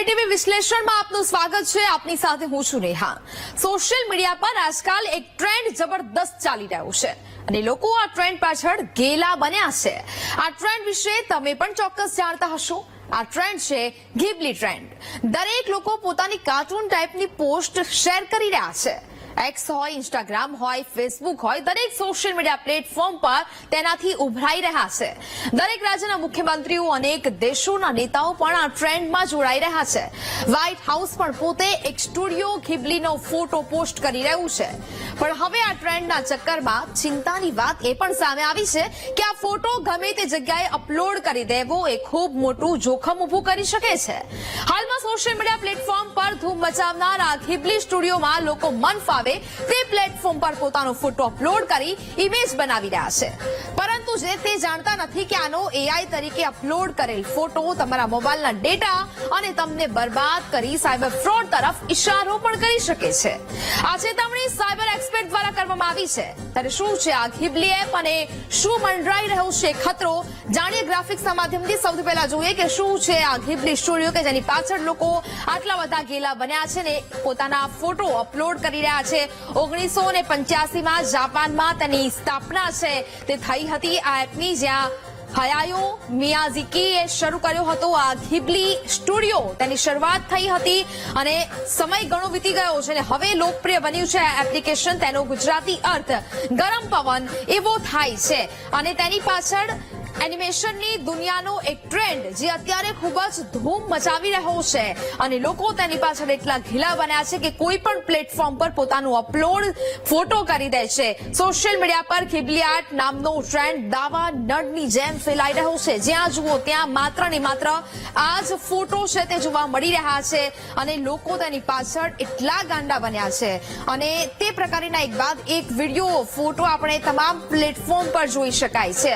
નવી ટીવી વિશ્લેષણમાં આપનું સ્વાગત છે। આપની સાથે હું છું નેહા। સોશિયલ મીડિયા પર આજકાલ એક ટ્રેન્ડ જબરદસ્ત ચાલી રહ્યો છે અને લોકો આ ટ્રેન્ડ પાછળ ગેલા બન્યા છે। આ ટ્રેન્ડ વિશે તમે પણ ચોક્કસ જાણતા હશો। આ ટ્રેન્ડ છે ઘીબલી ટ્રેન્ડ। દરેક લોકો પોતાની કાર્ટૂન ટાઈપની પોસ્ટ શેર કરી રહ્યા છે। એક્સ હોય, ઇન્સ્ટાગ્રામ હોય, ફેસબુક હોય, દરેક સોશિયલ મીડિયા પ્લેટફોર્મ પર તેનાથી ઉભરાઈ રહ્યા છે। દરેક રાજ્યના મુખ્યમંત્રીઓ, અનેક દેશોના નેતાઓ પણ આ ટ્રેન્ડમાં જોડાઈ રહ્યા છે। વ્હાઇટ હાઉસ પણ પોતે એક સ્ટુડિયો ઘીબલીનો ફોટો પોસ્ટ કરી રહ્યું છે। પણ હવે આ ટ્રેન્ડના ચક્કરમાં ચિંતાની વાત એ પણ સામે આવી છે કે આ ફોટો ગમે તે જગ્યાએ અપલોડ કરી દેવો એ ખૂબ મોટું જોખમ ઊભું કરી શકે છે। હાલમાં સોશિયલ મીડિયા પ્લેટફોર્મ પર ધૂમ મચાવનાર આ ઘીબલી સ્ટુડિયોમાં લોકો મન ફાવે તે પ્લેટફોર્મ પર પોતાનો ફોટો અપલોડ કરી ઇમેજ બનાવી રહ્યા છે। પરંતુ જે તે જાણતા નથી કે આનો એઆઈ તરીકે અપલોડ કરેલ ફોટો તમારા મોબાઈલના ડેટા અને તમને બરબાદ કરી સાયબર ફ્રોડ તરફ ઇશારો પણ કરી શકે છે। આ ચેતવણી સાયબર એક્સપર્ટ દ્વારા કરવામાં આવી છે। ત્યારે શું છે આ ઘીબલી એપ અને શું મંડરાઈ રહ્યો છે ખતરો, જાણીએ ગ્રાફિક્સના માધ્યમથી। સૌથી પહેલા જોઈએ કે શું છે આ ઘીબલી સ્ટુડિયો કે જેની પાછળ લોકો આટલા બધા ગેલા બન્યા છે ને પોતાના ફોટો અપલોડ કરી રહ્યા છે। 1985માં જાપાનમાં તેની સ્થાપના છે તે થઈ હતી આ એપની, જ્યાં હયાઓ મિયાઝાકીએ શરૂ કર્યો હતો આ ઘીબલી સ્ટુડિયો। તેની શરૂઆત થઈ હતી અને સમય ઘણો વીતી ગયો છે અને હવે લોકપ્રિય બન્યું છે આ એપ્લિકેશન। તેનો ગુજરાતી અર્થ ગરમ પવન એવો થાય છે અને તેની પાછળ એનિમેશનની દુનિયાનો એક ટ્રેન્ડ જે અત્યારે ખૂબ જ ધૂમ મચાવી રહ્યો છે અને લોકો તેની પાછળ એટલા ઘીલા બન્યા છે કે કોઈ પણ પ્લેટફોર્મ પર પોતાનું અપલોડ ફોટો કરી દે છે। સોશિયલ મીડિયા પર ઘીબલી આર્ટ નામનો ટ્રેન્ડ દાવા નળની જેમ ફેલાઈ રહ્યો છે। જ્યાં જુઓ ત્યાં માત્ર ને માત્ર આ જ ફોટો છે તે જોવા મળી રહ્યા છે અને લોકો તેની પાછળ એટલા ગાંડા બન્યા છે અને તે પ્રકારના એક બાદ એક વિડીયો ફોટો આપણે તમામ પ્લેટફોર્મ પર જોઈ શકાય છે।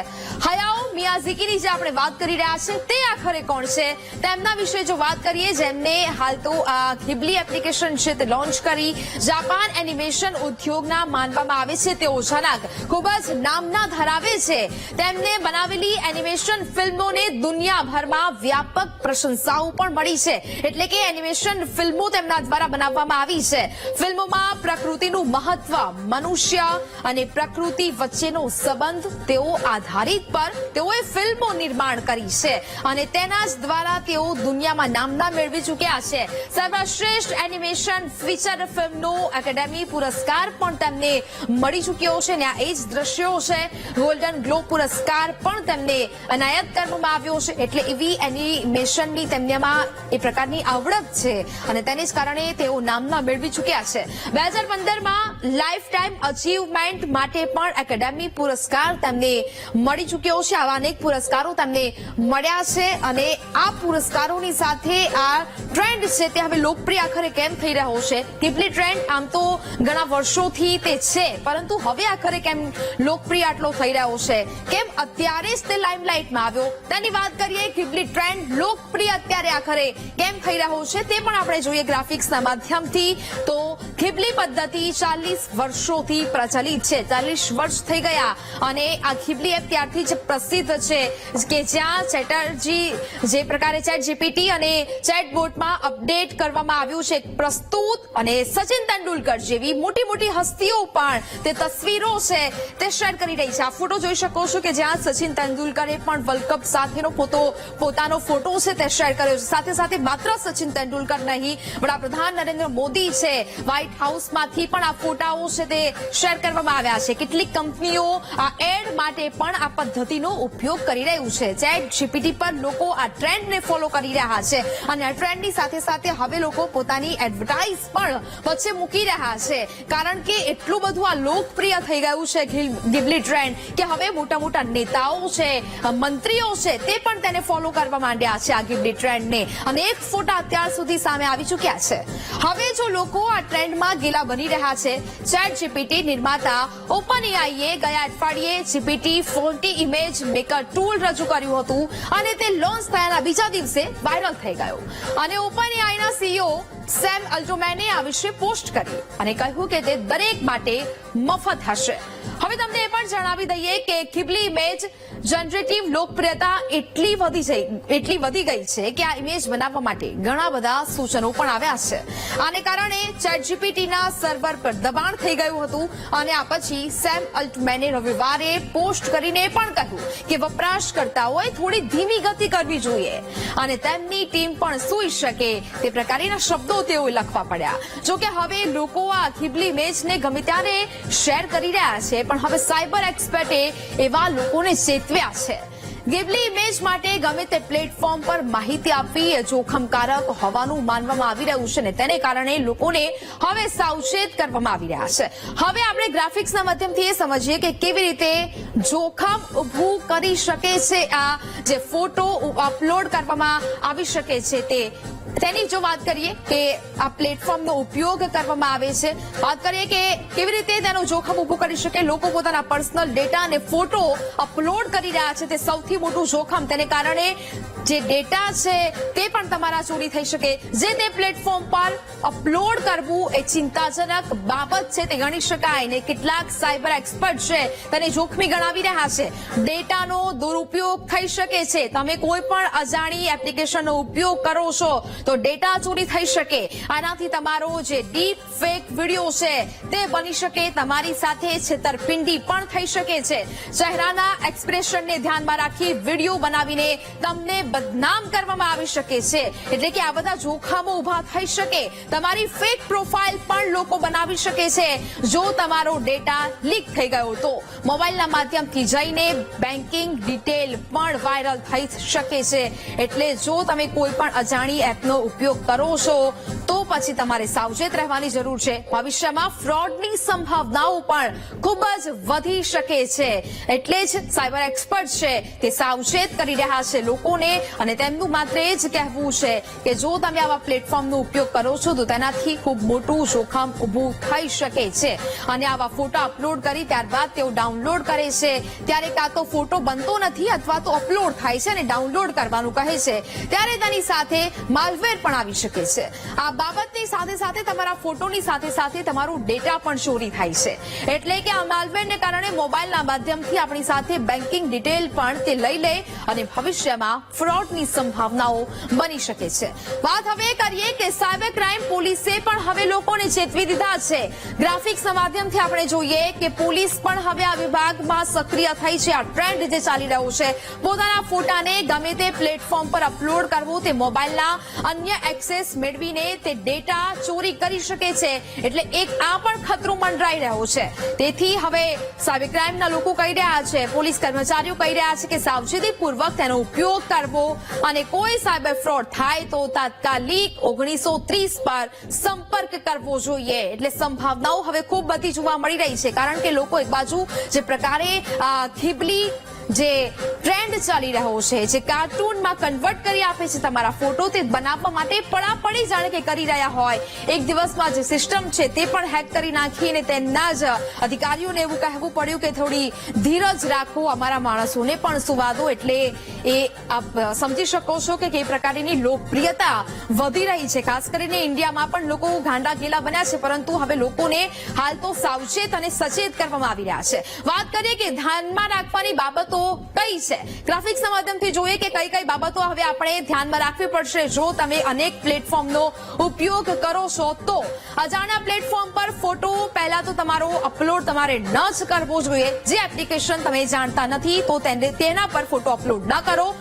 હયાઓ મિયાઝાકીની જે આપણે વાત કરી રહ્યા છે તે આખરે કોણ છે તેમના વિશે જો વાત કરીએ, જેમને હાલ તો આ ઘીબલી એપ્લિકેશન છે તે લોન્ચ કરી જાપાન એનિમેશન ઉદ્યોગના માનવામાં આવે છે। તેઓ અચાનક ખૂબ જ નામના ધરાવે છે। તેમને બનાવેલી એનિમેશન ફિલ્મોને દુનિયાભરમાં વ્યાપક પ્રશંસાઓ પણ મળી છે। એટલે કે એનિમેશન ફિલ્મો તેમના દ્વારા બનાવવામાં આવી છે। ફિલ્મોમાં પ્રકૃતિનું મહત્વ, મનુષ્ય અને પ્રકૃતિ વચ્ચેનો સંબંધ તેઓ આધારિત પર તેઓએ ફિલ્મો નિર્માણ કરી છે અને તેના જ દ્વારા તેઓ દુનિયામાં નામના મેળવી ચૂક્યા છે। સર્વશ્રેષ્ઠ એનિમેશન ફીચર ફિલ્મનો એકેડેમી પુરસ્કાર પણ તેમને મળી ચૂક્યો છે અને આ એ જ દ્રશ્યો છે। ગોલ્ડન ગ્લોબ પુરસ્કાર પણ તેમને એનાયત કરવામાં આવ્યો છે। એટલે એવી એનિમેશનની તેમનામાં એ પ્રકારની આવડત છે અને તેને જ કારણે તેઓ નામના મેળવી ચૂક્યા છે। 2015માં લાઈફ ટાઈમ અચીવમેન્ટ માટે પણ એકેડેમી પુરસ્કાર તેમને મળી ચૂક્યો છે। આવા અનેક પુરસ્કારો તેમને મળ્યા છે અને આ પુરસ્કારોની સાથે આ ટ્રેન્ડ છે તે હવે લોકપ્રિય આખરે કેમ થઈ રહ્યો છે। ઘીબલી ટ્રેન્ડ આમ તો ઘણા વર્ષોથી તે છે, પરંતુ હવે આખરે કેમ લોકપ્રિય આટલો થઈ રહ્યો છે, કેમ અત્યારે જ તે લાઇમલાઇટમાં આવ્યો તેની વાત કરીએ। ઘીબલી ટ્રેન્ડ લોકપ્રિય અત્યારે આખરે કેમ થઈ રહ્યો છે તે પણ આપણે જોઈએ ગ્રાફિક્સના માધ્યમથી। તો ઘીબલી પદ્ધતિ 40 વર્ષોથી પ્રચલિત છે। 40 વર્ષ થઈ ગયા અને આ ઘીબલી એપ ત્યારથી જ પ્રસિદ્ધ છે કે જ્યાં ચેટર્જી જે પ્રકારે ચેટ જીપીટી અને ચેટબોટમાં અપડેટ કરવામાં આવ્યું છે પ્રસ્તુત અને સચિન તેંડુલકર જેવી મોટી મોટી હસ્તીઓ પણ તે તસવીરો છે તે શેર કરી રહી છે। આ ફોટો જોઈ શકો છો કે જ્યાં સચિન તેંડુલકરે પણ વર્લ્ડ કપ સાથેનો પોતાનો ફોટો છે તે શેર કર્યો છે। સાથે સાથે માત્ર સચિન તેંડુલકર નહીં, વડાપ્રધાન નરેન્દ્ર મોદી છે, વ્હાઇટ હાઉસમાંથી પણ આ ફોટાઓ છે તે શેર કરવામાં આવ્યા છે। કેટલીક કંપનીઓ આ એડ માટે પણ આ પદ્ધતિનો ઉપયોગ કરી રહ્યું છે। ચેટ જીપીટી પર લોકો આ ટ્રેન્ડને ફોલો કરી રહ્યા છે અને આ ટ્રેન્ડની સાથે સાથે હવે લોકો પોતાની એડવર્ટાઇઝ પણ વચ્ચે મૂકી રહ્યા છે, કારણ કે એટલું બધું આ લોકપ્રિય થઈ ગયું છે ઘીબલી ટ્રેન્ડ કે હવે મોટા મોટા નેતાઓ છે, મંત્રીઓ છે તે પણ તેને ફોલો કરવા માંડ્યા છે આ ઘીબલી ટ્રેન્ડને અને એક ફોટા અત્યાર સુધી સામે આવી ચૂક્યા છે। હવે જો લોકો આ ટ્રેન્ડમાં ગેલા બની રહ્યા છે, ચેટ જીપીટી નિર્માતા ઓપનએઆઈએ ગયા અઠવાડિયે જીપીટી 40 ઇમેજ મેકર ટૂલ રજૂ કર્યું હતું અને તે લોન્ચ થયાના બીજા દિવસે વાયરલ થઈ ગયો અને ઓપનએઆઈના સીઈઓ સેમ અલ્ટમેને આ વિશે પોસ્ટ કરી અને કહ્યું કે તે દરેક માટે મફત હશે. હવે તમને એ પણ જણાવી દઈએ કે ઘિબલી ઇમેજ જનરેટિવ લોકપ્રિયતા એટલી વધી ગઈ છે કે આ ઇમેજ બનાવવા માટે ઘણા બધા સૂચનો પણ આવ્યા છે. આને કારણે ChatGPTના સર્વર પર દબાણ થઈ ગયું હતું અને આ પછી સેમ અલ્ટમેને રવિવારે પોસ્ટ કરીને પણ કહ્યું કે વપરાશકર્તાઓએ થોડી ધીમી ગતિ કરવી જોઈએ અને તેમની ટીમ પણ સૂઈ શકે તે પ્રકારના શબ્દો તેઓએ લખવા પડ્યા. જોકે હવે લોકો આ ઘિબલી ઇમેજને ગમે ત્યારે શેર કરી રહ્યા છે, પણ હવે સાયબર એક્સપર્ટે એવા લોકોને ચેતવ્યા છે. ઘિબલી ઇમેજ માટે ગમે તે પ્લેટફોર્મ પર માહિતી આપવી એ જોખમકારક હોવાનું માનવામાં આવી રહ્યું છે અને તેને કારણે લોકોને હવે સાવચેત કરવામાં આવી રહ્યા છે. હવે આપણે ગ્રાફિક્સના માધ્યમથી એ સમજીએ કે કેવી રીતે જોખમ ઊભું કરી શકે છે આ જે ફોટો અપલોડ કરવામાં આવી શકે છે તેની જો વાત કરીએ કે આ પ્લેટફોર્મનો ઉપયોગ કરવામાં આવે છે, વાત કરીએ કે કેવી રીતે તેનું જોખમ ઊભું કરી શકે. લોકો પોતાના પર્સનલ ડેટા અને ફોટો અપલોડ કરી રહ્યા છે, તે સૌથી મોટું જોખમ. તેને કારણે જે ડેટા છે તે પણ તમારા ચોરી થઈ શકે. જે તે પ્લેટફોર્મ પર અપલોડ કરવું એ ચિંતાજનક બાબત છે તે ગણી શકાય ને કેટલાક સાયબર એક્સપર્ટ છે તેને જોખમી ગણાવી રહ્યા છે. ડેટાનો દુરુપયોગ થઈ શકે છે. તમે કોઈ પણ અજાણી એપ્લિકેશનનો ઉપયોગ કરો છો તો ડેટા ચોરી થઈ શકે. આનાથી તમારો જે ડીપ ફેક વિડીયો છે તે બની શકે. તમારી સાથે છેતરપિંડી પણ થઈ શકે છે. ચહેરાના એક્સપ્રેશનને ધ્યાનમાં રાખી વિડીયો બનાવીને તમને બદનામ કરવામાં આવી શકે છે. એટલે કે આ બધા જોખમો ઉભા થઈ શકે. તમારી ફેક પ્રોફાઇલ પણ લોકો બનાવી શકે છે જો તમારો ડેટા લીક થઈ ગયો તો. મોબાઈલના માધ્યમથી જઈને બેન્કિંગ ડિટેલ પણ વાયરલ થઈ શકે છે. એટલે જો તમે કોઈ પણ અજાણી એપનો ઉપયોગ કરો છો તો પછી તમારે સાવચેત રહેવાની જરૂર છે. ભવિષ્યમાં ફ્રોડની સંભાવનાઓ પણ ખૂબ જ વધી શકે છે. એટલે જ સાયબર એક્સપર્ટ છે તે સાવચેત કરી રહ્યા છે લોકોને અને તેમનું માત્ર એ જ કહેવું છે કે જો તમે આવા પ્લેટફોર્મનો ઉપયોગ કરો છો તો તેનાથી ખૂબ મોટું જોખમ ઊભું થઈ શકે છે. અને આવા ફોટા અપલોડ કરી ત્યારબાદ તેઓ ડાઉનલોડ કરે છે ત્યારે કાં તો ફોટો બનતો નથી અથવા તો અપલોડ થાય છે અને ડાઉનલોડ કરવાનું કહે છે ત્યારે તેની સાથે માલવેર પણ આવી શકે છે. આ બાબતની સાથે સાથે તમારા ફોટોની સાથે સાથે તમારું ડેટા પણ ચોરી થાય છે. એટલે કે આ માલવેરને કારણે મોબાઈલના માધ્યમથી આપણી સાથે બેન્કિંગ ડિટેલ પણ તે લઈ લે અને ભવિષ્યમાં ફ્રોડની સંભાવનાઓ બની શકે છે. વાત હવે કરીએ કે સાયબર ક્રાઇમ પોલીસે પણ હવે લોકોને ચેતવી દીધા છે. ગ્રાફિક્સના માધ્યમથી આપણે જોઈએ કે પોલીસ પણ હવે આ વિભાગમાં સક્રિય થઈ છે. આ ટ્રેન્ડ જે ચાલી રહ્યો છે પોતાના ફોટાને ગમે તે પ્લેટફોર્મ પર અપલોડ કરવું, તે મોબાઈલના અન્ય એક્સેસ મેળવીને તે ડેટા ચોરી કરી શકે છે. એટલે એક આ પણ ખતરો મંડરાઈ રહ્યો છે. તેથી હવે સાયબર ક્રાઇમના લોકો કહી રહ્યા છે, પોલીસ કર્મચારીઓ કહી રહ્યા છે કે સાવચેતીપૂર્વક તેનો ઉપયોગ કરવો અને કોઈ સાયબર ફ્રોડ થાય તો તાત્કાલિક 1930 પર સંપર્ક કરવો જોઈએ. એટલે સંભાવનાઓ હવે ખૂબ બધી જોવા મળી રહી છે. કારણ કે લોકો એક બાજુ જે પ્રકારે ઘિબલી જે ટ્રેન્ડ ચાલી રહ્યો છે, જે કાર્ટૂનમાં કન્વર્ટ કરી આપે છે તમારા ફોટો, તે બનાવવા માટે પડાપડી જાણે કે કરી રહ્યા હોય. એક દિવસમાં જે સિસ્ટમ છે તે પણ હેક કરી નાખીને તેમના જ અધિકારીઓને એવું કહેવું પડ્યું કે થોડી ધીરજ રાખો, અમારા માણસોને પણ સુવા દો. એટલે એ આપ સમજી શકો છો કે કઈ પ્રકારની લોકપ્રિયતા વધી રહી છે. ખાસ કરીને ઇન્ડિયામાં પણ લોકો ગાંડા ગેલા બન્યા છે, પરંતુ હવે લોકોને હાલ તો સાવચેત અને સચેત કરવામાં આવી રહ્યા છે. વાત કરીએ કે ધ્યાનમાં રાખવાની બાબતો કઈ છે. ગ્રાફિક્સના માધ્યમથી જોઈએ કે કઈ કઈ બાબતો હવે આપણે ધ્યાનમાં રાખવી પડશે જો તમે અનેક પ્લેટફોર્મનો ઉપયોગ કરો છો તો. અજાણ્યા પ્લેટફોર્મ પર ફોટો પહેલા તો તમારો અપલોડ તમારે ન જ કરવો જોઈએ. જે એપ્લિકેશન તમે જાણતા નથી તો તેના પર ફોટો અપલોડ ન કરો.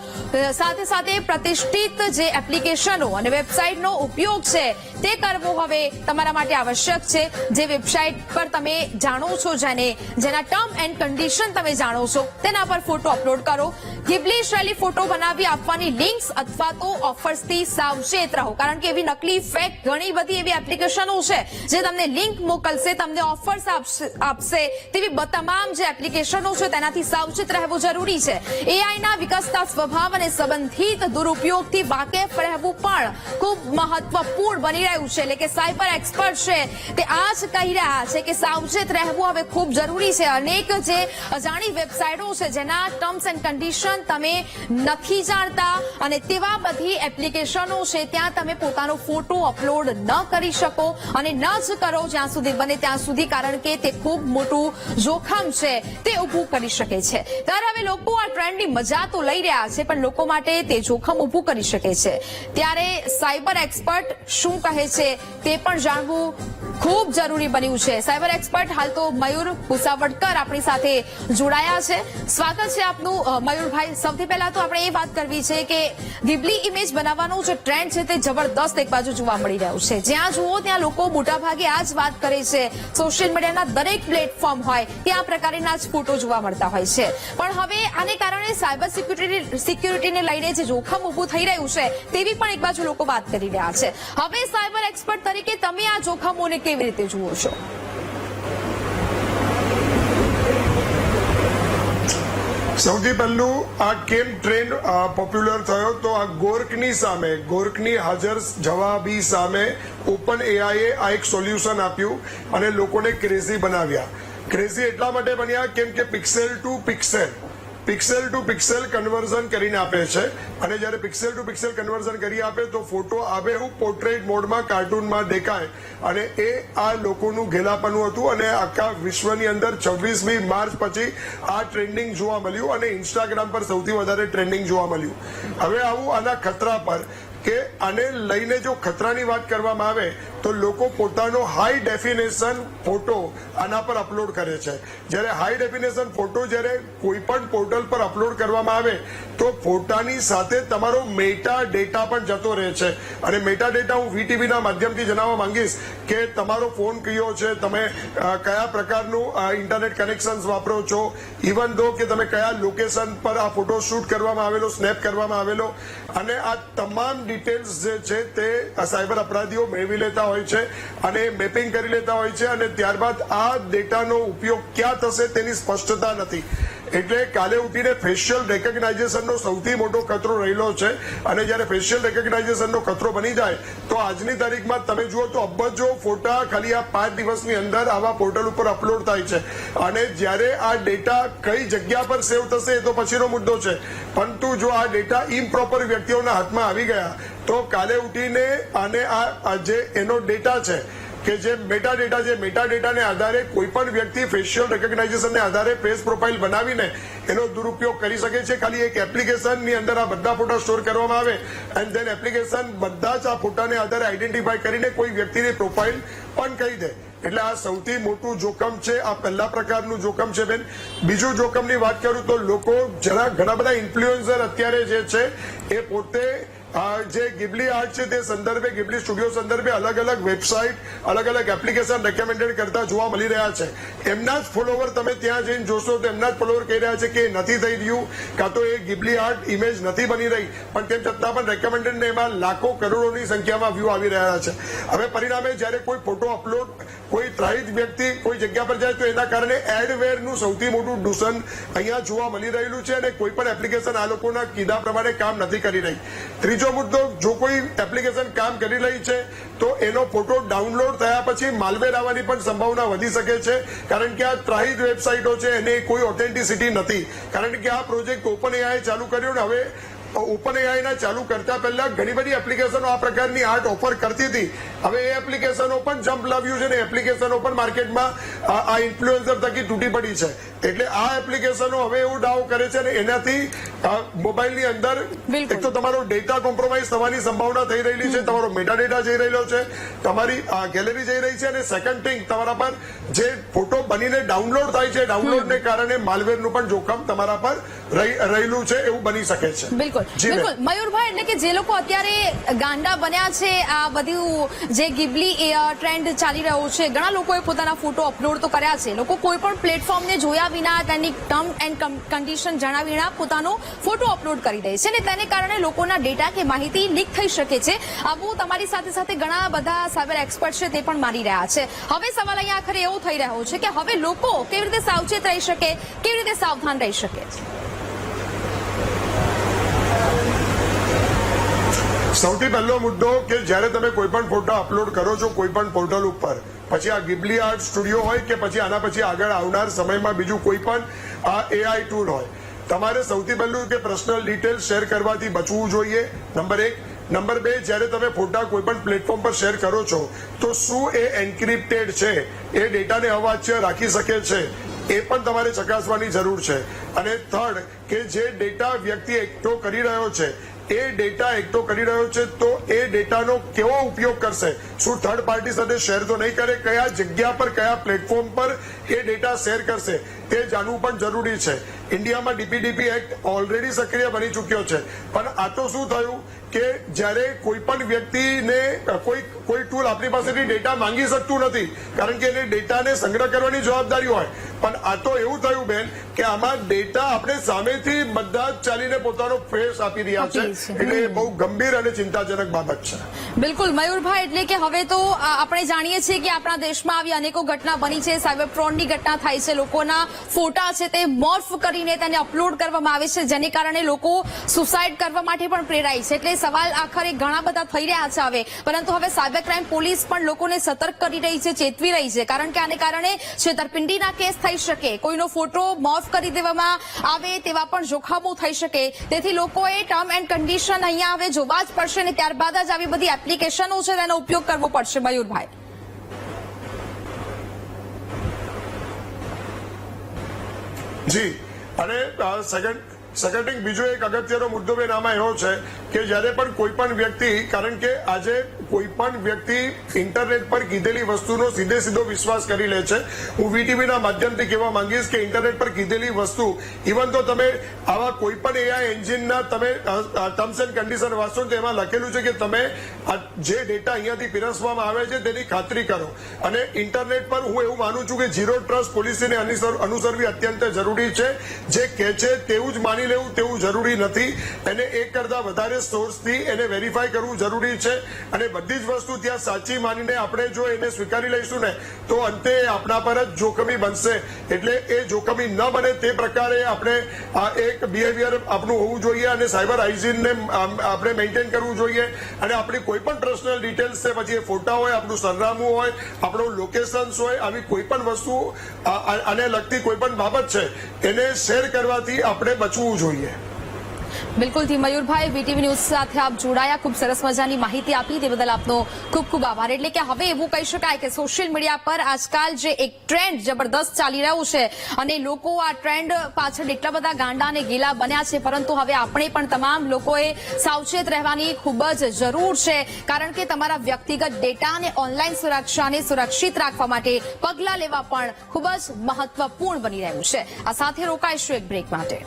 સાથે સાથે પ્રતિષ્ઠિત જે એપ્લિકેશનો અને વેબસાઇટનો ઉપયોગ છે તે કરવો હવે તમારા માટે આવશ્યક છે. જે વેબસાઇટ પર તમે જાણો છો, જેના ટર્મ એન્ડ કન્ડિશન તમે જાણો છો તેના પર ફોટો અપલોડ કરો. ઘિબલી શૈલી ફોટો બનાવી આપવાની લિંક્સ અથવા તો ઓફર્સથી સાવચેત રહો. કારણ કે એવી નકલી ફેક ઘણી બધી એવી એપ્લિકેશનો છે જે તમને લિંક મોકલશે, તમને ઓફર્સ આપશે. તેવી તમામ જે એપ્લિકેશનો છે તેનાથી સાવચેત રહેવું જરૂરી છે. એઆઈના વિકસતા સ્વભાવ અને સંબંધિત દુરુપયોગથી વાકેફ રહેવું પણ ખૂબ મહત્વપૂર્ણ બની રહ્યું છે. એટલે કે સાયબર એક્સપર્ટ છે તે આ જ કહી રહ્યા છે કે સાવચેત રહેવું હવે ખૂબ જરૂરી છે. અનેક જે અજાણી વેબસાઇટો છે જેના ટર્મ્સ એન્ડ કન્ડિશન પણ તમે નથી જાણતા અને તેવા બધી એપ્લિકેશનો છે ત્યાં તમે પોતાનો ફોટો અપલોડ ન કરી શકો અને ન જ કરો જ્યાં સુધી બને ત્યાં સુધી, કારણ કે તે ખૂબ મોટું જોખમ છે તે ઊભું કરી શકે છે. ત્યારે હવે લોકો આ ટ્રેન્ડની મજા તો લઈ રહ્યા છે પણ લોકો માટે તે જોખમ ઊભું કરી શકે છે. ત્યારે સાયબર એક્સપર્ટ શું કહે છે તે પણ જાણવું ખૂબ જરૂરી બન્યું છે. સાયબર એક્સપર્ટ હાલ તો મયુર ભુસાવડકર આપણી સાથે જોડાયા છે. સ્વાગત છે આપનું મયુરભાઈ. સૌથી પહેલા તો આપણે એ વાત કરવી છે કે ગિબલી ઇમેજ બનાવવાનો જે ટ્રેન્ડ છે તે જબરદસ્ત એક બાજુ જોવા મળી રહ્યું છે. જ્યાં જુઓ ત્યાં લોકો મોટાભાગે આ જ વાત કરે છે. સોશિયલ મીડિયાના દરેક પ્લેટફોર્મ હોય ત્યાં આ પ્રકારના જ ફોટો જોવા મળતા હોય છે. પણ હવે આને કારણે સાયબર સિક્યુરિટીને લઈને જે જોખમ ઊભું થઈ રહ્યું છે તેવી પણ એક બાજુ લોકો વાત કરી રહ્યા છે. હવે સાયબર એક્સપર્ટ તરીકે તમે આ જોખમોને કેવી રીતે જુઓ છો? સૌથી પહેલું આ કેમ ટ્રેન્ડ પોપ્યુલર થયો તો આ ગોર્કની સામે, ગોર્કની હાજર જવાબી સામે ઓપન એઆઈએ આ એક સોલ્યુશન આપ્યું અને લોકોને ક્રેઝી બનાવ્યા. ક્રેઝી એટલા માટે બન્યા કેમ કે પિક્સેલ ટુ પિક્સેલ કન્વર્ઝન કરીને આપે છે અને જ્યારે પિક્સેલ ટુ પિક્સેલ કન્વર્ઝન કરી આપે તો ફોટો આબેહૂબ પોર્ટ્રેટ મોડમાં કાર્ટૂનમાં દેખાય અને એ આ લોકોનું ઘેલાપણું હતું અને આખા વિશ્વની અંદર 26મી માર્ચ પછી આ ટ્રેન્ડિંગ જોવા મળ્યું અને ઇન્સ્ટાગ્રામ પર સૌથી વધારે ટ્રેન્ડિંગ જોવા મળ્યું. હવે આવું આના ખતરા પર કે આને લઈને જો ખતરાની વાત કરવામાં આવે તો લોકો પોતાનો હાઈ ડેફિનેશન ફોટો આના પર અપલોડ કરે છે. જ્યારે હાઈ ડેફિનેશન ફોટો જ્યારે કોઈ પણ પોર્ટલ પર અપલોડ કરવામાં આવે તો ફોટાની સાથે તમારો મેટા ડેટા પણ જતો રહે છે અને મેટા ડેટા હું વીટીવીના માધ્યમથી જણાવવા માંગીશ કે તમારો ફોન કયો છે, તમે કયા પ્રકારનું ઇન્ટરનેટ કનેક્શન વાપરો છો, ઇવન દો કે તમે કયા લોકેશન પર આ ફોટો શૂટ કરવામાં આવેલો, સ્નેપ કરવામાં આવેલો, અને આ તમામ ડિટેલ્સ જે છે તે સાયબર અપરાધીઓ મેળવી લેતા હોય છે અને મેપિંગ કરી લેતા હોય છે અને ત્યારબાદ આ ડેટાનો ઉપયોગ ક્યાં થશે તેની સ્પષ્ટતા નથી. એટલે કાલે ઉઠીને ફેશિયલ રેકગ્નાઇઝેશનનો સૌથી મોટો ખતરો રહેલો છે અને જ્યારે ફેશિયલ રેકગ્નાઇઝેશનનો ખતરો બની જાય તો આજની તારીખમાં તમે જુઓ તો અબજો ફોટા ખાલી આ 5 દિવસની અંદર આવા પોર્ટલ ઉપર અપલોડ થાય છે અને જ્યારે આ ડેટા કઈ જગ્યા પર સેવ થશે એ તો પછીનો મુદ્દો છે, પરંતુ જો આ ડેટા ઇમ્પ્રોપર વ્યક્તિઓના હાથમાં આવી ગયા તો કાલે ઉઠીને આને આ જે એનો ડેટા છે કે જે મેટા ડેટા છે, મેટા ડેટાને આધારે કોઈ પણ વ્યક્તિ ફેશિયલ રેકગ્નાઇઝેશનને આધારે ફેસ પ્રોફાઇલ બનાવીને એનો દુરુપયોગ કરી શકે છે. ખાલી એક એપ્લિકેશનની અંદર આ બધા ફોટા સ્ટોર કરવામાં આવે એન્ડ ધેન એપ્લિકેશન બધા જ આ ફોટાને આધારે આઈડેન્ટિફાઈ કરીને કોઈ વ્યક્તિની પ્રોફાઇલ પણ કહી દે. એટલે આ સૌથી મોટું જોખમ છે. આ પહેલા પ્રકારનું જોખમ છે બેન. બીજું જોખમની વાત કરું તો લોકો ઘણા બધા ઇન્ફ્લુએન્સર અત્યારે જે છે એ પોતે જે ગિબલી આર્ટ છે તે સંદર્ભે, ગિબલી સ્ટુડિયો સંદર્ભે અલગ અલગ વેબસાઇટ, અલગ અલગ એપ્લિકેશન રેકમેન્ડેડ કરતા જોવા મળી રહ્યા છે. એમના જ ફોલોવર તમે ત્યાં જઈને જોશો તો એમના જ ફોલોવર કહી રહ્યા છે કે નથી થઈ રહ્યું, કાં તો એ ગિબલી આર્ટ ઇમેજ નથી બની રહી, પણ તેમ છતાં પણ રેકમેન્ડેડ ને એમાં લાખો કરોડોની સંખ્યામાં વ્યૂ આવી રહ્યા છે. હવે પરિણામે જ્યારે કોઈ ફોટો અપલોડ કોઈ ત્રાહિત વ્યક્તિ કોઈ જગ્યા પર જાય તો એના કારણે એડવેરનું સૌથી મોટું દૂષણ અહીંયા જોવા મળી રહેલું છે અને કોઈ પણ એપ્લિકેશન આ લોકોના કીધા પ્રમાણે કામ નથી કરી રહી. ત્રીજો મુદ્દો, જો કોઈ એપ્લિકેશન કામ કરી રહી છે તો એનો ફોટો ડાઉનલોડ થયા પછી માલવેર આવવાની પણ સંભાવના વધી શકે છે, કારણ કે આ ત્રાહિત વેબસાઇટો છે એને કોઈ ઓથેન્ટિસિટી નથી. કારણ કે આ પ્રોજેક્ટ ઓપન એઆઈ ચાલુ કર્યો ને હવે ઓપન એઆઈ ચાલુ કરતા પહેલા ઘણી બધી એપ્લિકેશનો આ પ્રકારની આર્ટ ઓફર કરતી હતી. હવે એ એપ્લિકેશનો પણ જમ્પ લાવ્યું છે ને એપ્લિકેશનો પણ માર્કેટમાં આ ઇન્ફ્લુએન્સર થકી તૂટી પડી છે. એટલે આ એપ્લિકેશનો હવે એવું દાવો કરે છે અને એનાથી મોબાઈલની અંદર એક તો તમારો ડેટા કોમ્પ્રોમાઇઝ થવાની સંભાવના થઈ રહેલી છે, તમારો મેટા ડેટા જઈ રહેલો છે, તમારી ગેલેરી જઈ રહી છે અને સેકન્ડ થિંગ તમારા પર જે ફોટો બનીને ડાઉનલોડ થાય છે, ડાઉનલોડને કારણે માલવેરનું પણ જોખમ તમારા પર રહેલું છે એવું બની શકે છે. બિલકુલ મયુરભાઈ, એટલે કે જે લોકો અત્યારે ગાંડા બન્યા છે આ બધું જે ગિબલી ટ્રેન્ડ ચાલી રહ્યો છે, ઘણા લોકોએ પોતાના ફોટો અપલોડ તો કર્યા છે. લોકો કોઈ પણ પ્લેટફોર્મને જોયા વિના, તેની ટર્મ એન્ડ કન્ડિશન જણાવ્યા વિના પોતાનો ફોટો અપલોડ કરી દે છે અને તેને કારણે લોકોના ડેટા કે માહિતી લીક થઈ શકે છે. આવું તમારી સાથે સાથે ઘણા બધા સાયબર એક્સપર્ટ છે તે પણ માની રહ્યા છે. હવે સવાલ અહીંયા આખરે એવો થઈ રહ્યો છે કે હવે લોકો કેવી રીતે સાવચેત રહી શકે, કેવી રીતે સાવધાન રહી શકે? સૌથી પહેલો મુદ્દો કે જ્યારે તમે કોઈ પણ ફોટો અપલોડ કરો છો કોઈ પણ પોર્ટલ ઉપર, પછી આ ગિબલી આર્ટ સ્ટુડિયો હોય કે પછી આના પછી આગળ આવનાર સમયમાં બીજું કોઈ પણ આ એઆઈ ટૂલ હોય, તમારે સૌથી પહેલું કે પર્સનલ ડિટેલ શેર કરવાથી બચવું જોઈએ, નંબર 1. નંબર 2, જ્યારે તમે ફોટા કોઈ પણ પ્લેટફોર્મ પર શેર કરો છો તો શું એ એન્ક્રિપ્ટેડ છે, એ ડેટાને અવાચ્ય રાખી શકે છે, એ પણ તમારે ચકાસવાની જરૂર છે. અને 3, કે જે ડેટા વ્યક્તિ એકઠો કરી રહ્યો છે એ ડેટા એકઠો કરી રહ્યો છે તો એ ડેટાનો કેવો ઉપયોગ કરશે, શું થર્ડ પાર્ટી સાથે શેર તો નહીં કરે, કયા જગ્યા પર કયા પ્લેટફોર્મ પર એ ડેટા શેર કરશે તે જાણવું પણ જરૂરી છે. ઇન્ડિયામાં ડીપીડીપી એક્ટ ઓલરેડી સક્રિય બની ચૂક્યો છે, પણ આ તો શું થયું કે જ્યારે કોઈ પણ વ્યક્તિને કોઈ ટૂલ આપણી પાસેથી ડેટા માંગી શકતું નથી, કારણ કે એને ડેટાને સંગ્રહ કરવાની જવાબદારી હોય. પણ આ તો એવું થયું બેન કે આમાં ડેટા આપણે સામેથી બધા જ ચાલીને પોતાનો ફેસ આપી રહ્યા છે, એટલે એ બહુ ગંભીર અને ચિંતાજનક બાબત છે. બિલકુલ મયુરભાઈ, એટલે કે હવે તો આપણે જાણીએ છીએ કે આપણા દેશમાં આવી અનેકો ઘટના બની છે, સાયબર ફ્રોડની ઘટના થાય છે, લોકોના ફોટા છે તે મોર્ફ કરીને તેને અપલોડ કરવામાં આવે છે, જેને કારણે લોકો સુસાઇડ કરવા માટે પણ પ્રેરાય છે. એટલે સવાલ આખરે ઘણા બધા થઈ રહ્યા છે હવે, પરંતુ હવે સાયબર ક્રાઇમ પોલીસ પણ લોકોને સતર્ક કરી રહી છે, ચેતવી રહી છે, કારણ કે આને કારણે છેતરપિંડીના કેસ થઈ શકે, કોઈનો ફોટો મોર્ફ કરી દેવામાં આવે તેવા પણ જોખમો થઈ શકે. તેથી લોકોએ ટર્મ એન્ડ કન્ડિશન અહીંયા હવે જોવા જ પડશે અને ત્યારબાદ જ આવી બધી એપ્લિકેશનો છે તેનો ઉપયોગ કરવો પડશે. મયુરભાઈ, જી. અને સેકન્ડ બીજો એક અગત્યનો મુદ્દો બેન આમાં એવો છે કે જ્યારે પણ કોઈ પણ વ્યક્તિ, કારણ કે આજે કોઈ પણ વ્યક્તિ ઇન્ટરનેટ પર કીધેલી વસ્તુનો સીધો વિશ્વાસ કરી લે છે. હું વીટીવીના માધ્યમથી કહેવા માંગીશ કે ઇન્ટરનેટ પર કીધેલી વસ્તુ, ઇવન તો તમે આવા કોઈ પણ એઆઈ એન્જિનના તમે ટર્મ્સ એન્ડ કન્ડિશન વાંચો તો એમાં લખેલું છે કે તમે જે ડેટા અહીંયાથી પીરસવામાં આવે છે તેની ખાતરી કરો. અને ઇન્ટરનેટ પર હું એવું માનું છું કે ઝીરો ટ્રસ્ટ પોલિસીને અનુસરવી અત્યંત જરૂરી છે. જે કહે છે તેવું જ માની લેવું તેવું જરૂરી નથી, એને એક કરતા વધારે સોર્સથી એને વેરીફાઈ કરવું જરૂરી છે. અને બધી જ વસ્તુ ત્યાં સાચી માનીને આપણે જો એને સ્વીકારી લઈશું ને તો અંતે આપણા પર જ જોખમી બનશે. એટલે એ જોખમી ન બને તે પ્રકારે આપણે આ એક બિહેવિયર આપણું હોવું જોઈએ અને સાયબર હાઇજીનને આપણે મેન્ટેન કરવું જોઈએ. અને આપણી કોઈ પણ પર્સનલ ડિટેલ્સ છે, પછી એ ફોટા હોય, આપણું સરનામું હોય, આપણું લોકેશન્સ હોય, આવી કોઈ પણ વસ્તુ આને લગતી કોઈ પણ બાબત છે એને શેર કરવાથી આપણે બચવું જોઈએ. બિલકુલથી મયુરભાઈ, વીટીવી ન્યૂઝ સાથે આપ જોડાયા, ખૂબ સરસ મજાની માહિતી આપી, તે બદલ આપનો ખૂબ ખૂબ આભાર. એટલે કે હવે એવું કહી શકાય કે સોશિયલ મીડિયા પર આજકાલ જે એક ટ્રેન્ડ જબરદસ્ત ચાલી રહ્યું છે અને લોકો આ ટ્રેન્ડ પાછળ એટલા બધા ગાંડા અને ગીલા બન્યા છે, પરંતુ હવે આપણે પણ તમામ લોકોએ સાવચેત રહેવાની ખૂબ જ જરૂર છે, કારણ કે તમારા વ્યક્તિગત ડેટા અને ઓનલાઈન સુરક્ષાને સુરક્ષિત રાખવા માટે પગલાં લેવા પણ ખૂબ જ મહત્વપૂર્ણ બની રહ્યું છે. આ સાથે રોકાઈશું એક બ્રેક માટે.